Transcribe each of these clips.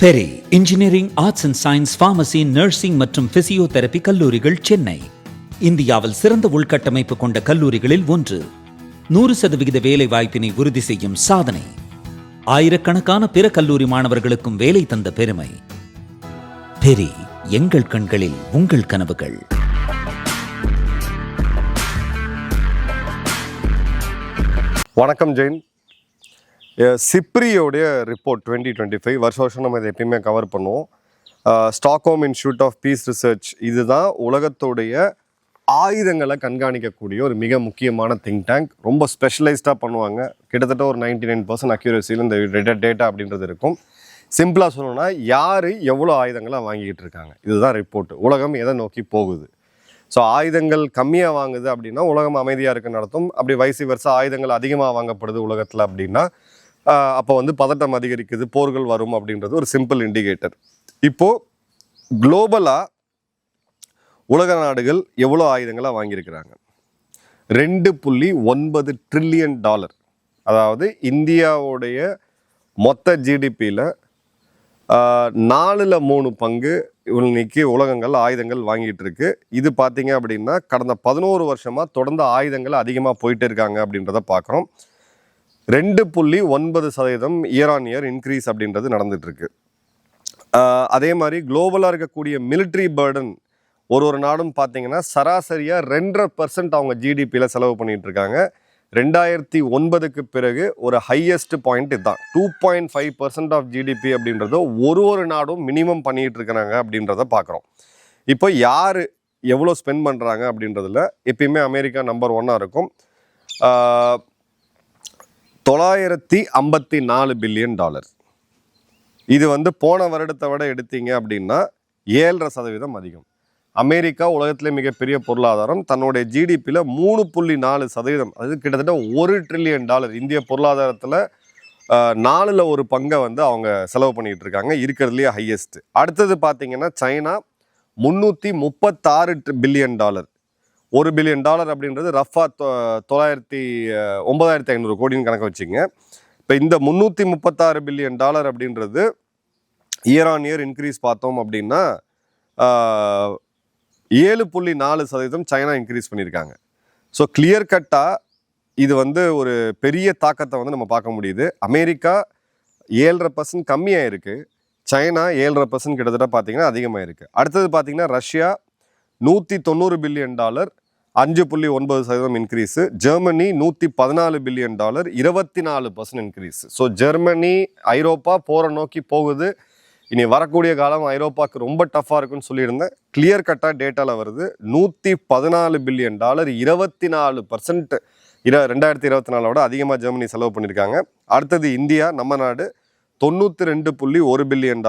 Peri engineering, arts and science, pharmacy, nursing மற்றும் physiotherapy கல்லூரிகள் சென்னை இந்தியாவில் சிறந்த உள்கட்டமைப்பு கொண்ட கல்லூரிகளில் ஒன்று. 100% வேலை வாய்ப்பினை உறுதி செய்யும் சாதனை. ஆயிரக்கணக்கான பிற கல்லூரி மாணவர்களுக்கும் வேலை தந்த பெருமை. பெரி, எங்கள் கண்களில் உங்கள் கனவுகள். வணக்கம் ஜெயின். சிப்ரியோடைய ரிப்போர்ட் 2025 வருஷம் நம்ம இதை எப்பயுமே கவர் பண்ணுவோம். Stockholm institute of peace research இதுதான் உலகத்துடைய ஆயுதங்களை கண்காணிக்கக்கூடிய ஒரு மிக முக்கியமான திங்க் டேங்க். ரொம்ப ஸ்பெஷலைஸ்டாக பண்ணுவாங்க. கிட்டத்தட்ட ஒரு 99% அக்யூரஸியில் இந்த டேட்டா அப்படின்றது இருக்கும். சிம்பிளாக சொல்லணும்னா யார் எவ்வளோ ஆயுதங்களாக வாங்கிக்கிட்டு இருக்காங்க, இதுதான் ரிப்போர்ட். உலகம் எதை நோக்கி போகுது. ஸோ ஆயுதங்கள் கம்மியாக வாங்குது அப்படின்னா உலகம் அமைதியாக இருக்குன்னு நடத்தும். அப்படி வயசு வருஷம் ஆயுதங்கள் அதிகமாக வாங்கப்படுது உலகத்தில் அப்படின்னா அப்போ பதட்டம் அதிகரிக்குது, போர்கள் வரும் அப்படின்றது ஒரு சிம்பிள் இண்டிகேட்டர். இப்போது குளோபலாக உலக நாடுகள் எவ்வளோ ஆயுதங்களாக வாங்கியிருக்கிறாங்க? $2.9 ட்ரில்லியன். அதாவது இந்தியாவுடைய மொத்த ஜிடிபியில் 4/3 பங்கு இன்னைக்கு உலகங்கள் ஆயுதங்கள் வாங்கிட்டு இருக்கு. இது பார்த்தீங்க அப்படின்னா கடந்த 11 வருஷமாக தொடர்ந்து ஆயுதங்கள் அதிகமாக போயிட்டு இருக்காங்க அப்படின்றத பார்க்குறோம். 2.9% இயர் ஆன் இயர் இன்க்ரீஸ் அப்படின்றது நடந்துட்டு இருக்கு. அதே மாதிரி குளோபலாக இருக்கக்கூடிய மிலிட்ரி பேர்டன் ஒரு நாடும் பார்த்தீங்கன்னா சராசரியாக 2.5% அவங்க ஜிடிபியில் செலவு பண்ணிட்டு இருக்காங்க. 2009க்கு பிறகு ஒரு ஹையஸ்ட் பாயிண்ட் இதுதான். 2.5% ஆஃப் ஜிடிபி அப்படின்றத ஒரு நாடும் மினிமம் பண்ணிட்டு இருக்கிறாங்க அப்படின்றத பார்க்குறோம். இப்போ யார் எவ்வளோ ஸ்பெண்ட் பண்ணுறாங்க அப்படின்றதுல எப்பயுமே அமெரிக்கா நம்பர் 1 இருக்கும். $954 பில்லியன். இது போன வருடத்தை விட எடுத்தீங்க அப்படின்னா 7.5% அதிகம். அமெரிக்கா உலகத்திலே மிகப்பெரிய பொருளாதாரம். தன்னுடைய ஜிடிபியில் 3.4%, அது கிட்டத்தட்ட $1 ட்ரில்லியன். இந்திய பொருளாதாரத்தில் 4/1 பங்கை அவங்க செலவு பண்ணிட்டு இருக்காங்க, இருக்கிறதுலேயே ஹையஸ்ட். அடுத்தது பார்த்தீங்கன்னா சைனா $336 பில்லியன். $1 பில்லியன் அப்படின்றது ரஃபா 9,500 கோடின்னு கணக்கு வச்சுங்க. இப்போ இந்த $336 பில்லியன் அப்படின்றது இயர் ஆன் இயர் இன்க்ரீஸ் பார்த்தோம் அப்படின்னா 7.4% சைனா இன்க்ரீஸ் பண்ணியிருக்காங்க. ஸோ கிளியர் கட்டாக இது ஒரு பெரிய தாக்கத்தை நம்ம பார்க்க முடியுது. அமெரிக்கா 7.5% கம்மியாக இருக்குது, சைனா 7.5% கிட்டத்தட்ட பார்த்தீங்கன்னா அதிகமாக இருக்குது. அடுத்தது பார்த்தீங்கன்னா Russia $190 billion, 5.9% increase. Germany $114 billion, 24% increase. So Germany ஐரோப்பா போகிற நோக்கி போகுது. இனி வரக்கூடிய காலம் ஐரோப்பாவுக்கு ரொம்ப டஃப்பாக இருக்குன்னு சொல்லியிருந்தேன். கிளியர் கட்டாக டேட்டாவில் வருது. $114 பில்லியன், 24% 2024 அதிகமாக ஜெர்மனி செலவு பண்ணியிருக்காங்க. அடுத்தது இந்தியா, நம்ம நாடு $92.1 பில்லியன்.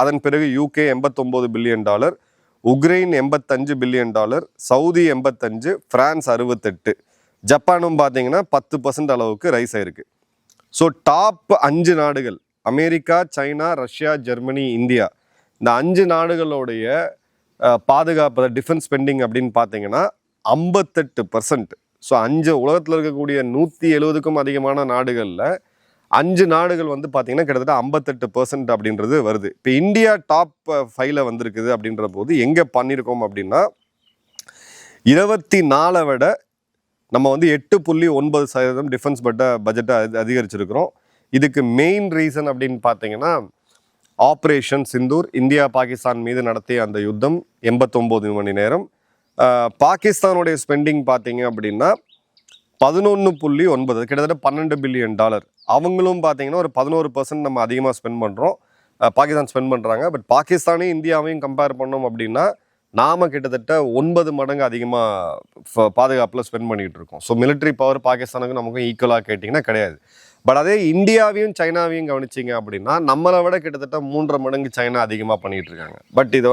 அதன் பிறகு UK $89 billion, Ukraine $85 billion, Saudi 85, France 68, ஜப்பானும் பார்த்தீங்கன்னா 10% அளவுக்கு ரைஸ் ஆயிருக்கு. ஸோ டாப் 5 நாடுகள் America, China, Russia, Germany, India, இந்த 5 நாடுகளுடைய பாதுகாப்பு டிஃபென்ஸ் ஸ்பெண்டிங் அப்படின்னு பார்த்தீங்கன்னா 58%. ஸோ 5 உலகத்தில் இருக்கக்கூடிய 170க்கும் அதிகமான நாடுகளில் 5 நாடுகள் பார்த்தீங்கன்னா கிட்டத்தட்ட 58% அப்படின்றது வருது. இப்போ இந்தியா டாப் 5ல வந்திருக்குது அப்படின்ற போது எங்கே பண்ணியிருக்கோம் அப்படின்னா 24 விட நம்ம 8.9% டிஃபென்ஸ் பட்ஜெட்டை அதிகரிச்சிருக்கிறோம். இதுக்கு மெயின் ரீசன் அப்படின்னு பார்த்தீங்கன்னா ஆப்ரேஷன் சிந்தூர், இந்தியா பாகிஸ்தான் மீது நடத்திய அந்த யுத்தம் 89 மணி நேரம். பாகிஸ்தானுடைய ஸ்பெண்டிங் பார்த்தீங்க அப்படின்னா 11.9, கிட்டத்தட்ட $12 பில்லியன். அவங்களும் பார்த்தீங்கன்னா ஒரு 11% நம்ம அதிகமாக ஸ்பெண்ட் பண்ணுறோம், பாகிஸ்தான் ஸ்பெண்ட் பண்ணுறாங்க. பட் பாகிஸ்தானையும் இந்தியாவையும் கம்பேர் பண்ணோம் அப்படின்னா நாம் கிட்டத்தட்ட 9 மடங்கு அதிகமாக பாதுகாப்பில் ஸ்பெண்ட் பண்ணிகிட்டு இருக்கோம். ஸோ மிலிட்ரி பவர் பாகிஸ்தானுக்கு நமக்கும் ஈக்குவலாக கேட்டிங்கன்னா கிடையாது. பட் அதே இந்தியாவையும் சைனாவையும் கவனிச்சிங்க அப்படின்னா நம்மளை விட கிட்டத்தட்ட 3.5 மடங்கு சைனா அதிகமாக பண்ணிகிட்டு இருக்காங்க. பட் இதை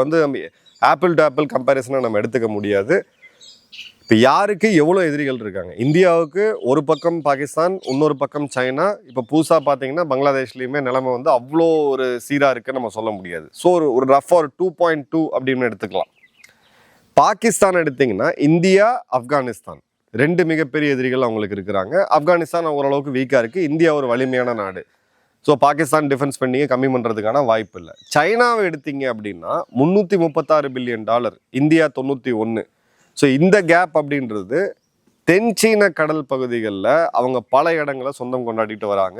ஆப்பிள் டு ஆப்பிள் கம்பேரிசனாக நம்ம எடுத்துக்க முடியாது. இப்போ யாருக்கு எவ்வளோ எதிரிகள் இருக்காங்க? இந்தியாவுக்கு ஒரு பக்கம் பாகிஸ்தான், இன்னொரு பக்கம் சைனா. இப்போ புதுசாக பார்த்தீங்கன்னா பங்களாதேஷ்லேயுமே நிலைமை அவ்வளோ ஒரு சீராக இருக்குன்னு நம்ம சொல்ல முடியாது. ஸோ ஒரு ரஃபாக ஒரு 2.2 அப்படின்னு எடுத்துக்கலாம். பாகிஸ்தான் எடுத்திங்கன்னா இந்தியா, ஆப்கானிஸ்தான் 2 மிகப்பெரிய எதிரிகள் அவங்களுக்கு இருக்கிறாங்க. ஆப்கானிஸ்தான் ஓரளவுக்கு வீக்காக இருக்குது, இந்தியா ஒரு வலிமையான நாடு. ஸோ பாகிஸ்தான் டிஃபென்ஸ் ஸ்பெண்டிங்கை கம்மி பண்ணுறதுக்கான வாய்ப்பு இல்லை. சைனாவை எடுத்தீங்க அப்படின்னா $336 பில்லியன், இந்தியா 91. ஸோ இந்த கேப் அப்படின்றது தென் சீன கடல் பகுதிகளில் அவங்க பல இடங்களை சொந்தம் கொண்டாடிட்டு வராங்க.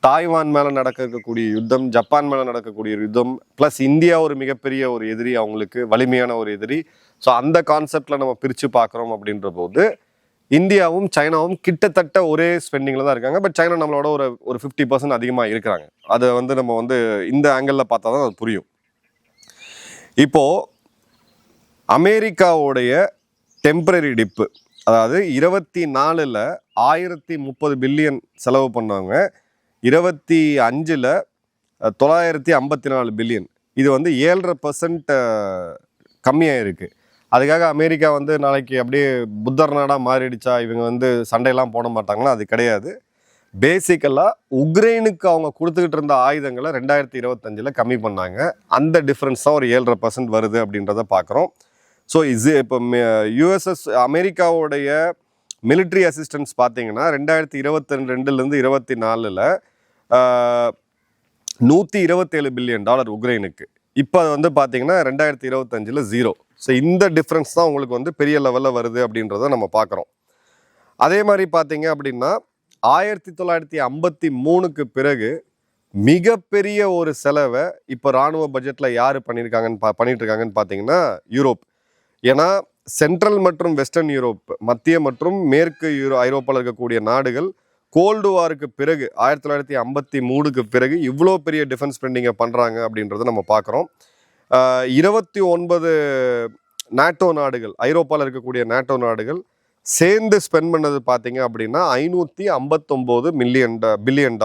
தாய்வான் மேலே இருக்கக்கூடிய யுத்தம், ஜப்பான் மேலே நடக்கக்கூடிய யுத்தம், ப்ளஸ் இந்தியா ஒரு மிகப்பெரிய ஒரு எதிரி, அவங்களுக்கு வலிமையான ஒரு எதிரி. ஸோ அந்த கான்செப்டில் நம்ம பிரித்து பார்க்குறோம் அப்படின்ற போது இந்தியாவும் சைனாவும் கிட்டத்தட்ட ஒரே ஸ்பெண்டிங்கில் தான் இருக்காங்க. பட் சைனா நம்மளோட ஒரு 50% அதிகமாக இருக்கிறாங்க. அதை நம்ம இந்த ஆங்கிளில் பார்த்தா தான் அது புரியும். இப்போது அமெரிக்காவுடைய டெம்பரரி டிப்பு, அதாவது 24ல் 1030 பில்லியன் செலவு பண்ணவங்க, 25ல் 954 பில்லியன். இது 7.5% கம்மியாக இருக்குது. அதுக்காக அமெரிக்கா நாளைக்கு அப்படியே புத்தர் நாடாக மாறிடுச்சா, இவங்க சண்டையெல்லாம் போட மாட்டாங்களா? அது கிடையாது. பேசிக்கலாக உக்ரைனுக்கு அவங்க கொடுத்துக்கிட்டு இருந்த ஆயுதங்களை 2025ல் கம்மி பண்ணாங்க. அந்த டிஃப்ரென்ஸ் தான் ஒரு 7.5% வருது அப்படின்றத பார்க்குறோம். ஸோ இப்போ அமெரிக்காவுடைய மிலிட்ரி அசிஸ்டன்ஸ் பார்த்தீங்கன்னா 2022லேருந்து 24ல் $127 பில்லியன் உக்ரைனுக்கு. இப்போ பார்த்தீங்கன்னா 2025ல் 0. ஸோ இந்த டிஃப்ரென்ஸ் தான் உங்களுக்கு பெரிய லெவலில் வருது அப்படின்றத நம்ம பார்க்குறோம். அதே மாதிரி பார்த்தீங்க அப்படின்னா 1953க்கு பிறகு மிகப்பெரிய ஒரு செலவை இப்போ இராணுவ பட்ஜெட்டில் யார் பண்ணிட்டு இருக்காங்கன்னு பார்த்தீங்கன்னா யூரோப். ஏன்னா சென்ட்ரல் மற்றும் வெஸ்டர்ன் யூரோப், மத்திய மற்றும் மேற்கு ஐரோப்பாவில் இருக்கக்கூடிய நாடுகள் கோல்டு வாருக்கு பிறகு 1953க்கு பிறகு இவ்வளோ பெரிய டிஃபென்ஸ் ஸ்பெண்டிங்கை பண்ணுறாங்க அப்படின்றத நம்ம பார்க்குறோம். 29 நாட்டோ நாடுகள், ஐரோப்பாவில் இருக்கக்கூடிய நாட்டோ நாடுகள் சேர்ந்து ஸ்பெண்ட் பண்ணது பார்த்தீங்க அப்படின்னா $559 பில்லியன்.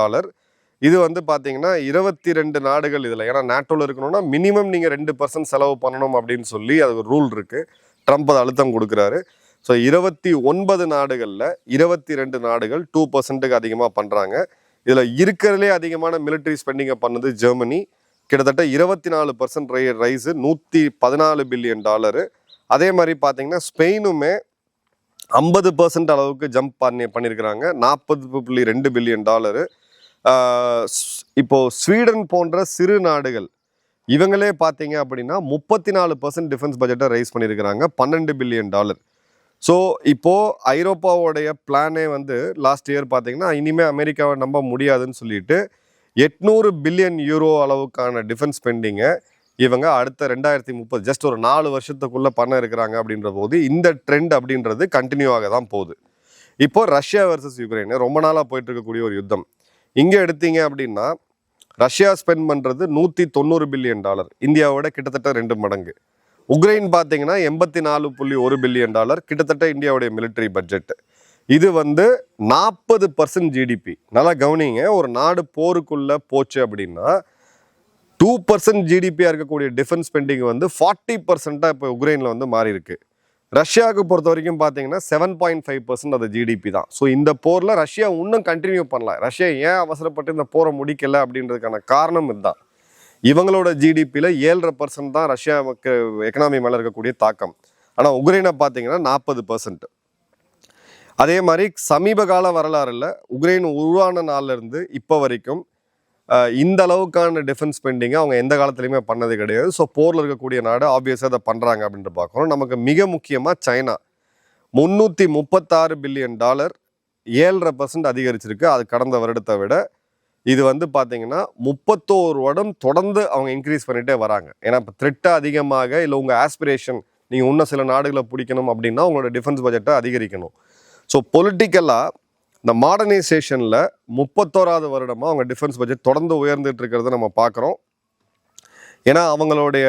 இது பார்த்தீங்கன்னா 22 நாடுகள் இதில். ஏன்னா நாட்டோவில் இருக்கணும்னா மினிமம் நீங்கள் 2% செலவு பண்ணணும் அப்படின்னு சொல்லி அது ஒரு ரூல் இருக்குது. ட்ரம்ப் அதை அழுத்தம் கொடுக்குறாரு. ஸோ 29 நாடுகளில் 22 நாடுகள் 2%க்கு அதிகமாக பண்ணுறாங்க. இதில் இருக்கிறதுலே அதிகமான மிலிட்ரி ஸ்பெண்டிங்கை பண்ணுது ஜெர்மனி, கிட்டத்தட்ட 24% ரைஸு, $114 பில்லியன். அதே மாதிரி பார்த்தீங்கன்னா ஸ்பெயினுமே 50% அளவுக்கு ஜம்ப் பண்ணியிருக்கிறாங்க, $40.2 பில்லியன். இப்போது ஸ்வீடன் போன்ற சிறு நாடுகள் இவங்களே பார்த்தீங்க அப்படின்னா 34% டிஃபென்ஸ் பட்ஜெட்டை ரைஸ் பண்ணியிருக்கிறாங்க, $12 பில்லியன். ஸோ இப்போது ஐரோப்பாவோடைய பிளானே லாஸ்ட் இயர் பார்த்தீங்கன்னா இனிமேல் அமெரிக்காவை நம்ப முடியாதுன்னு சொல்லிட்டு 800 பில்லியன் யூரோ அளவுக்கான டிஃபென்ஸ் ஸ்பெண்டிங்கை இவங்க அடுத்த 2030 ஜஸ்ட் ஒரு 4 வருஷத்துக்குள்ளே பண்ண இருக்கிறாங்க. அப்படின்ற போது இந்த ட்ரெண்ட் அப்படின்றது கண்டினியூ ஆக தான் போகுது. இப்போ ரஷ்யா வர்சஸ் யுக்ரைன் ரொம்ப நாளாக போயிட்டு இருக்கக்கூடிய ஒரு யுத்தம். இங்கே எடுத்தீங்க அப்படின்னா ரஷ்யா ஸ்பெண்ட் பண்ணுறது $190 பில்லியன், இந்தியாவோட கிட்டத்தட்ட 2 மடங்கு. உக்ரைன் பார்த்தீங்கன்னா $84.1 பில்லியன், கிட்டத்தட்ட இந்தியாவுடைய மிலிட்டரி பட்ஜெட். இது 40% ஜிடிபி. நல்லா கவனிங்க, ஒரு நாடு போருக்குள்ளே போச்சு அப்படின்னா 2% ஜிடிபியாக இருக்கக்கூடிய டிஃபென்ஸ் ஸ்பெண்டிங் 40%-ஆக இப்போ உக்ரைனில் மாறி இருக்கு. ரஷ்யாவுக்கு பொறுத்த வரைக்கும் பார்த்தீங்கன்னா 7.5% அது ஜிடிபி தான். ஸோ இந்த போரில் ரஷ்யா இன்னும் கண்டினியூ பண்ணலாம். ரஷ்யா ஏன் அவசரப்பட்டு இந்த போரை முடிக்கலை அப்படின்றதுக்கான காரணம் இதுதான். இவங்களோட ஜிடிபியில் 7.5% தான் ரஷ்யாவுக்கு எக்கனாமி மேலே இருக்கக்கூடிய தாக்கம். ஆனால் உக்ரைனை பார்த்தீங்கன்னா 40%. அதே மாதிரி சமீப கால வரலாறில் உக்ரைன் உருவான நாள்லேருந்து இப்போ வரைக்கும் இந்த அளவுக்கான டிஃபென்ஸ் ஸ்பெண்டிங்கை அவங்க எந்த காலத்துலையுமே பண்ணது கிடையாது. ஸோ போரில் இருக்கக்கூடிய நாடு ஆப்வியஸாக அதை பண்ணுறாங்க அப்படின்ட்டு பார்க்குறோம். நமக்கு மிக முக்கியமாக சைனா $336 பில்லியன் 7.5% அதிகரிச்சிருக்கு. அது கடந்த வருடத்தை விட. இது பார்த்தீங்கன்னா 31 வருடம் தொடர்ந்து அவங்க இன்க்ரீஸ் பண்ணிகிட்டே வராங்க. ஏன்னா இப்போ த்ரெட்டு அதிகமாக, இல்லை உங்கள் ஆஸ்பிரேஷன் நீங்கள் இன்னும் சில நாடுகளை பிடிக்கணும் அப்படின்னா உங்களோட டிஃபென்ஸ் பட்ஜெட்டை அதிகரிக்கணும். ஸோ பொலிட்டிக்கலாக இந்த மாடர்னைசேஷனில் 31வது வருடமாக அவங்க டிஃபென்ஸ் பட்ஜெட் தொடர்ந்து உயர்ந்துட்டு இருக்கிறத நம்ம பார்க்குறோம். ஏன்னா அவங்களுடைய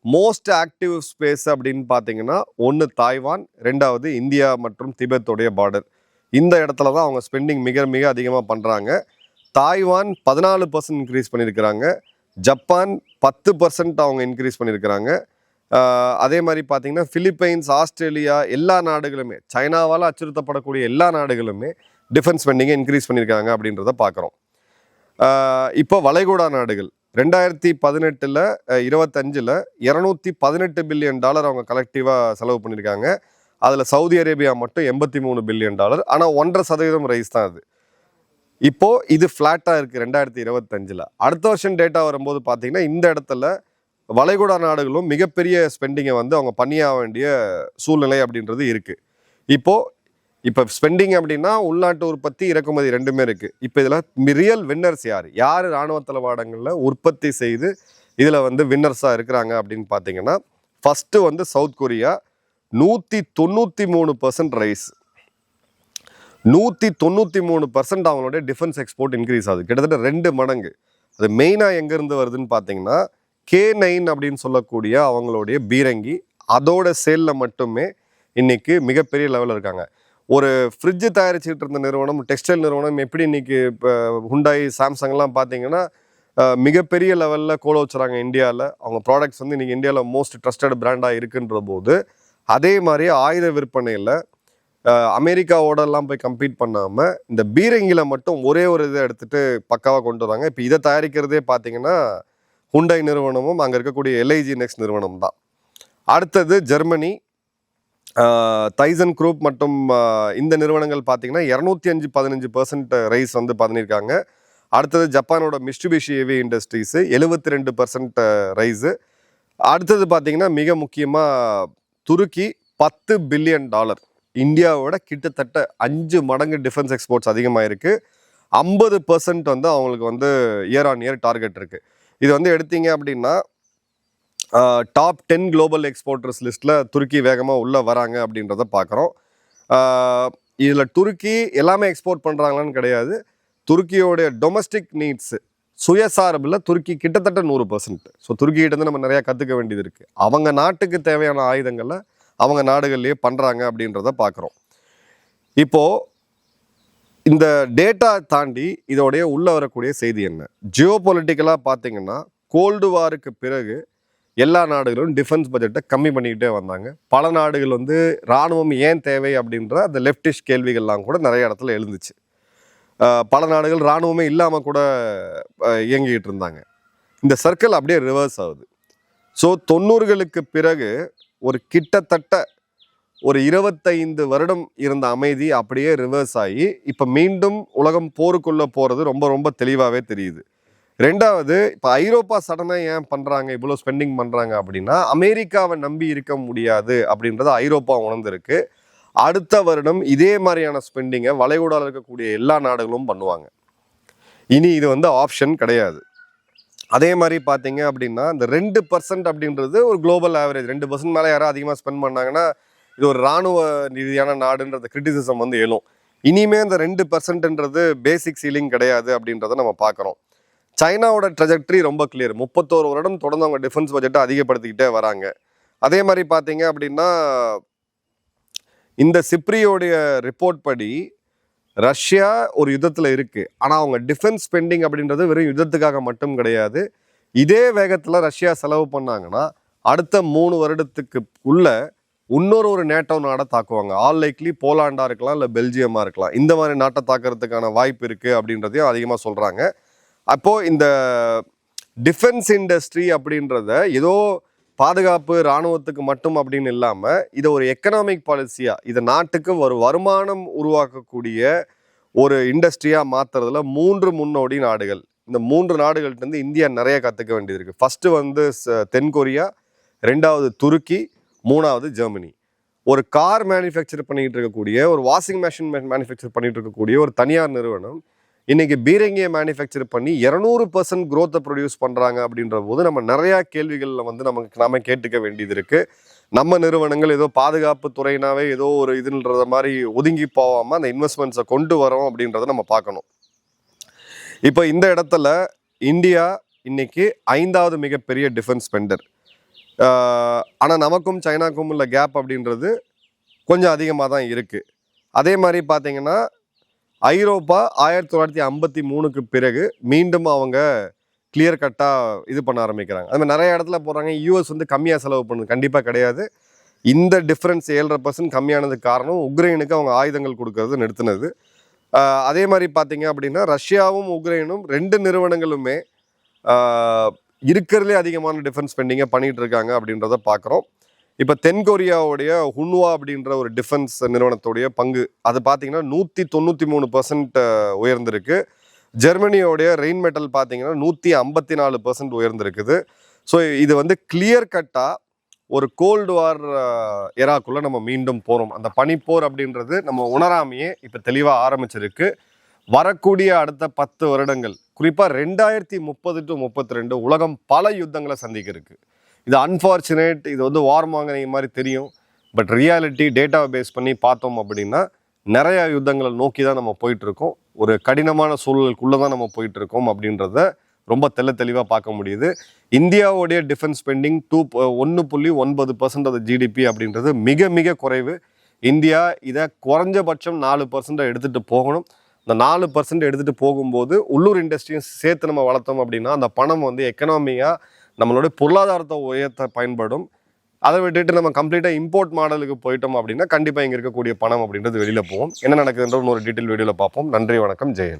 மோஸ்ட் ஆக்டிவ் ஸ்பேஸ் அப்படின்னு பார்த்தீங்கன்னா 1 தாய்வான், 2வது இந்தியா மற்றும் திபெத்தோடைய பார்டர். இந்த இடத்துல தான் அவங்க ஸ்பெண்டிங் மிக மிக அதிகமாக பண்ணுறாங்க. தாய்வான் 14% இன்க்ரீஸ் பண்ணியிருக்கிறாங்க, ஜப்பான் 10% அவங்க இன்க்ரீஸ் பண்ணியிருக்கிறாங்க. அதே மாதிரி பார்த்தீங்கன்னா பிலிப்பைன்ஸ், ஆஸ்திரேலியா, எல்லா நாடுகளுமே, சைனாவால் அச்சுறுத்தப்படக்கூடிய எல்லா நாடுகளுமே டிஃபென்ஸ் ஸ்பெண்டிங்கை இன்க்ரீஸ் பண்ணியிருக்காங்க அப்படின்றத பார்க்குறோம். இப்போ வளைகுடா நாடுகள் 2018ல் 25ல் $218 பில்லியன் அவங்க கலெக்டிவாக செலவு பண்ணியிருக்காங்க. அதில் சவுதி அரேபியா மட்டும் $83 பில்லியன். ஆனால் 1.5% ரைஸ் தான் அது. இப்போ இது ஃப்ளாட்டாக இருக்குது 2025. அடுத்த வருஷம் டேட்டா வரும்போது பார்த்தீங்கன்னா இந்த இடத்துல வளைகுடா நாடுகளும் மிகப்பெரிய ஸ்பெண்டிங்கை வந்து அவங்க பண்ணியாக வேண்டிய சூழ்நிலை அப்படின்றது இருக்குது. இப்போ ஸ்பெண்டிங் அப்படின்னா உள்நாட்டு உற்பத்தி இறக்குமதி ரெண்டுமே இருக்குது. இப்போ இதில் ரியல் வின்னர்ஸ் யார் இராணுவ தளவாடங்களில் உற்பத்தி செய்து இதில் வந்து வின்னர்ஸாக இருக்கிறாங்க அப்படின்னு பார்த்தீங்கன்னா ஃபஸ்ட்டு வந்து சவுத் கொரியா 193% ரைஸ். 193% அவங்களுடைய டிஃபென்ஸ் எக்ஸ்போர்ட் இன்க்ரீஸ் ஆகுது, கிட்டத்தட்ட 2 மடங்கு. அது மெயினாக எங்கேருந்து வருதுன்னு பார்த்தீங்கன்னா K9 அப்படின்னு சொல்லக்கூடிய அவங்களுடைய பீரங்கி, அதோட சேலில் மட்டுமே இன்னைக்கு மிகப்பெரிய லெவலில் இருக்காங்க. ஒரு ஃப்ரிட்ஜு தயாரிச்சுட்டு இருந்த நிறுவனம், டெக்ஸ்டைல் நிறுவனம் எப்படி இன்னைக்கு இப்போ ஹுண்டாய், சாம்சங்லாம் பார்த்தீங்கன்னா மிகப்பெரிய லெவலில் கோல வச்சுறாங்க இந்தியாவில். அவங்க ப்ராடக்ட்ஸ் வந்து இன்னைக்கு இந்தியாவில் மோஸ்ட் ட்ரஸ்டட் பிராண்டாக இருக்குன்ற போது, அதே மாதிரி ஆயுத விற்பனையில் அமெரிக்காவோடலாம் போய் கம்பீட் பண்ணாமல் இந்த பீரங்கியில் மட்டும் ஒரே ஒரு இதை எடுத்துகிட்டு பக்காவாக கொண்டு வராங்க. இப்போ இதை தயாரிக்கிறதே பார்த்தீங்கன்னா ஹுண்டாய் நிறுவனமும் அங்கே இருக்கக்கூடிய LIG நெக்ஸ்ட் நிறுவனம் தான். அடுத்தது ஜெர்மனி, தைசன் குரூப் மற்றும் இந்த நிறுவனங்கள் பார்த்தீங்கன்னா 215% ரைஸ் வந்து பண்ணியிருக்காங்க. அடுத்தது ஜப்பானோட மிட்சுபிஷி ஹெவி இண்டஸ்ட்ரீஸு 72% ரைஸு. அடுத்தது பார்த்தீங்கன்னா மிக முக்கியமாக துருக்கி $10 பில்லியன், இந்தியாவோட கிட்டத்தட்ட 5 மடங்கு டிஃபென்ஸ் எக்ஸ்போர்ட்ஸ் அதிகமாக இருக்குது. 50% வந்து அவங்களுக்கு வந்து இயர் ஆன் இயர் டார்கெட் இருக்குது. இது வந்து எடுத்தீங்க அப்படின்னா டாப் 10 குளோபல் எக்ஸ்போர்ட்டர்ஸ் லிஸ்ட்டில் துருக்கி வேகமாக உள்ளே வராங்க அப்படின்றத பார்க்குறோம். இதில் துருக்கி எல்லாமே எக்ஸ்போர்ட் பண்ணுறாங்களான்னு கிடையாது. துருக்கியோடைய டொமஸ்டிக் நீட்ஸ் சுயசார்பில் துருக்கி கிட்டத்தட்ட 100%. ஸோ துருக்கிகிட்டேருந்து நம்ம நிறையா கற்றுக்க வேண்டியது இருக்குது. அவங்க நாட்டுக்கு தேவையான ஆயுதங்களை அவங்க நாடுகள்லேயே பண்ணுறாங்க அப்படின்றத பார்க்குறோம். இப்போது இந்த டேட்டா தாண்டி இதோடைய உள்ளே வரக்கூடிய செய்தி என்ன? ஜியோ பொலிட்டிக்கலாக பார்த்தீங்கன்னா கோல்டு வாருக்கு பிறகு எல்லா நாடுகளும் டிஃபென்ஸ் பட்ஜெட்டை கம்மி பண்ணிக்கிட்டே வந்தாங்க. பல நாடுகள் வந்து இராணுவம் ஏன் தேவை அப்படின்ற அந்த லெஃப்டிஷ் கேள்விகள்லாம் கூட நிறைய இடத்துல எழுந்துச்சு. பல நாடுகள் இராணுவமே இல்லாமல் கூட இயங்கிக்கிட்டு இருந்தாங்க. இந்த சர்க்கிள் அப்படியே ரிவர்ஸ் ஆகுது. ஸோ 90களுக்கு பிறகு ஒரு கிட்டத்தட்ட ஒரு 25 வருடம் இருந்த அமைதி அப்படியே ரிவர்ஸ் ஆகி இப்போ மீண்டும் உலகம் போருக்குள்ளே போகிறது ரொம்ப ரொம்ப தெளிவாகவே தெரியுது. ரெண்டாவது, இப்போ ஐரோப்பா சடனாக ஏன் பண்ணுறாங்க, இவ்வளோ ஸ்பெண்டிங் பண்ணுறாங்க அப்படின்னா அமெரிக்காவை நம்பி இருக்க முடியாது அப்படின்றத ஐரோப்பா உணர்ந்திருக்கு. அடுத்த வருடம் இதே மாதிரியான ஸ்பெண்டிங்கை வளைகுடாவில் இருக்கக்கூடிய எல்லா நாடுகளும் பண்ணுவாங்க. இனி இது வந்து ஆப்ஷன் கிடையாது. அதே மாதிரி பார்த்தீங்க அப்படின்னா இந்த 2% அப்படின்றது ஒரு குளோபல் ஆவரேஜ். 2% மேலே யாராவது அதிகமாக ஸ்பெண்ட் பண்ணாங்கன்னா இது ஒரு இராணுவ ரீதியான நாடுன்றது கிரிட்டிசிசம் வந்து எழும். இனிமே இந்த 2%ன்றது பேசிக் சீலிங் கிடையாது அப்படின்றத நம்ம பார்க்குறோம். சைனாவோட ட்ரெஜெக்டரி ரொம்ப கிளியர். 31 வருடம் தொடர்ந்து அவங்க டிஃபென்ஸ் பட்ஜெட்டை அதிகப்படுத்திக்கிட்டே வராங்க. அதே மாதிரி பார்த்தீங்க அப்படின்னா இந்த சிப்ரியோடைய ரிப்போர்ட் படி ரஷ்யா ஒரு யுத்தத்தில் இருக்குது. ஆனால் அவங்க டிஃபென்ஸ் ஸ்பெண்டிங் அப்படின்றது வெறும் யுத்தத்துக்காக மட்டும் கிடையாது. இதே வேகத்தில் ரஷ்யா செலவு பண்ணாங்கன்னா அடுத்த 3 வருடத்துக்கு உள்ள இன்னொரு நேட்டோ நாடை தாக்குவாங்க. ஆல் லைக்லி போலாண்டாக இருக்கலாம், இல்லை பெல்ஜியமாக இருக்கலாம். இந்த மாதிரி நாட்டை தாக்கிறதுக்கான வாய்ப்பு இருக்குது அப்படின்றதையும் அதிகமாக சொல்கிறாங்க. அப்போது இந்த டிஃபென்ஸ் இண்டஸ்ட்ரி அப்படின்றத ஏதோ பாதுகாப்பு இராணுவத்துக்கு மட்டும் அப்படின்னு இல்லாமல் இதை ஒரு எக்கனாமிக் பாலிசியாக, இதை நாட்டுக்கு ஒரு வருமானம் உருவாக்கக்கூடிய ஒரு இண்டஸ்ட்ரியாக மாற்றுறதுல 3 முன்னோடி நாடுகள். இந்த 3 நாடுகள்கிட்ட இந்தியா நிறைய கற்றுக்க வேண்டியது இருக்குது. ஃபஸ்ட்டு வந்து தென்கொரியா, 2வது துருக்கி, 3வது ஜெர்மனி. ஒரு கார் மேனுஃபேக்சர் பண்ணிகிட்டு இருக்கக்கூடிய, ஒரு வாஷிங் மிஷின் மேனுஃபேக்சர் பண்ணிகிட்டு இருக்கக்கூடிய ஒரு தனியார் நிறுவனம் இன்றைக்கி பீரங்கியை மேனுஃபேக்சர் பண்ணி 200% க்ரோத்தை ப்ரொடியூஸ் பண்ணுறாங்க அப்படின்ற போது நம்ம நிறையா கேள்விகளில் வந்து நாம கேட்டுக்க வேண்டியது இருக்குது. நம்ம நிறுவனங்கள் ஏதோ பாதுகாப்பு துறையினாவே ஏதோ ஒரு இதுன்றத மாதிரி ஒதுங்கி போகாமல் அந்த இன்வெஸ்ட்மெண்ட்ஸை கொண்டு வரோம் அப்படின்றத நம்ம பார்க்கணும். இப்போ இந்த இடத்துல இந்தியா இன்னைக்கு 5வது மிகப்பெரிய டிஃபென்ஸ் ஸ்பெண்டர். ஆனால் நமக்கும் சைனாக்கும் உள்ள கேப் அப்படின்றது கொஞ்சம் அதிகமாக தான் இருக்குது. அதே மாதிரி பார்த்தீங்கன்னா ஐரோப்பா 1953க்கு பிறகு மீண்டும் அவங்க கிளியர் கட்டாக இது பண்ண ஆரம்பிக்கிறாங்க. அது மாதிரி நிறைய இடத்துல போகிறாங்க. யூஎஸ் வந்து கம்மியாக செலவு பண்ணுது, கண்டிப்பாக கிடையாது. இந்த டிஃப்ரென்ஸ் 7.5% கம்மியானதுக்கு காரணம் உக்ரைனுக்கு அவங்க ஆயுதங்கள் கொடுக்கறது நிறுத்தினது. அதே மாதிரி பார்த்தீங்க அப்படின்னா ரஷ்யாவும் உக்ரைனும் 2 நிறுவனங்களுமே இருக்கிறதுலே அதிகமான டிஃபென்ஸ் ஸ்பெண்டிங்கை பண்ணிகிட்டு இருக்காங்க அப்படின்றத பார்க்குறோம். இப்போ தென்கொரியாவுடைய ஹுன்வா அப்படின்ற ஒரு டிஃபென்ஸ் நிறுவனத்துடைய பங்கு அது பார்த்தீங்கன்னா 193% உயர்ந்திருக்கு. ஜெர்மனியோடைய ரெயின் மெட்டல் பார்த்தீங்கன்னா 154% உயர்ந்திருக்குது. ஸோ இது வந்து கிளியர் கட்டாக ஒரு கோல்டு வார் எராக்குள்ளே நம்ம மீண்டும் போகிறோம். அந்த பனிப்போர் அப்படின்றது நம்ம உணராமையே இப்போ தெளிவாக ஆரம்பிச்சிருக்கு. வரக்கூடிய அடுத்த 10 வருடங்கள் குறிப்பாக 2030 to 32 உலகம் பல யுத்தங்களை சந்திக்க இருக்கு. இது அன்ஃபார்ச்சுனேட், இது வந்து வார் மாங்கனிங் மாதிரி தெரியும். பட் ரியாலிட்டி டேட்டாவை பேஸ் பண்ணி பார்த்தோம் அப்படின்னா நிறைய யுத்தங்களை நோக்கி தான் நம்ம போயிட்டு இருக்கோம். ஒரு கடினமான சூழலுக்குள்ளே தான் நம்ம போயிட்டு இருக்கோம் அப்படின்றத ரொம்ப தெளிவாக பார்க்க முடியுது. இந்தியாவுடைய டிஃபென்ஸ் ஸ்பெண்டிங் 1.9% ஆஃப் ஜிடிபி அப்படின்றது மிக மிக குறைவு. இந்தியா இதை குறைஞ்சபட்சம் 4% எடுத்துகிட்டு போகணும். இந்த 4% எடுத்துகிட்டு போகும்போது உள்ளூர் இண்டஸ்ட்ரியும் சேர்த்து நம்ம வளர்த்தோம் அப்படின்னா அந்த பணம் வந்து எக்கனாமியாக நம்மளுடைய பொருளாதாரத்தை உயர்த்த பயன்படும். அதை விட்டுட்டு நம்ம கம்ப்ளீட்டாக இம்போர்ட் மாடலுக்கு போயிட்டோம் அப்படின்னா கண்டிப்பாக இங்கே இருக்கக்கூடிய பணம் அப்படின்றது வெளியில் போகும். என்ன நடக்குதுன்ற ஒரு டீட்டெயில் வீடியோவில் பார்ப்போம். நன்றி, வணக்கம், ஜெயன்.